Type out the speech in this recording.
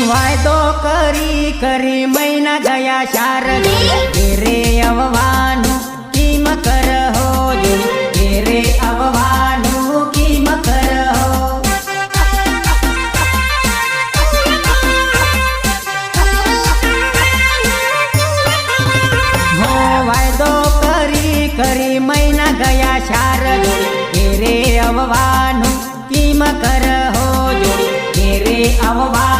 वायदो करी करी महीना गया शारदे रे अववानु किम कर हो रे अववानु किम कर हो वायदो करी करी महीना गया शारदे रे अववानु किम कर हो रे अववानु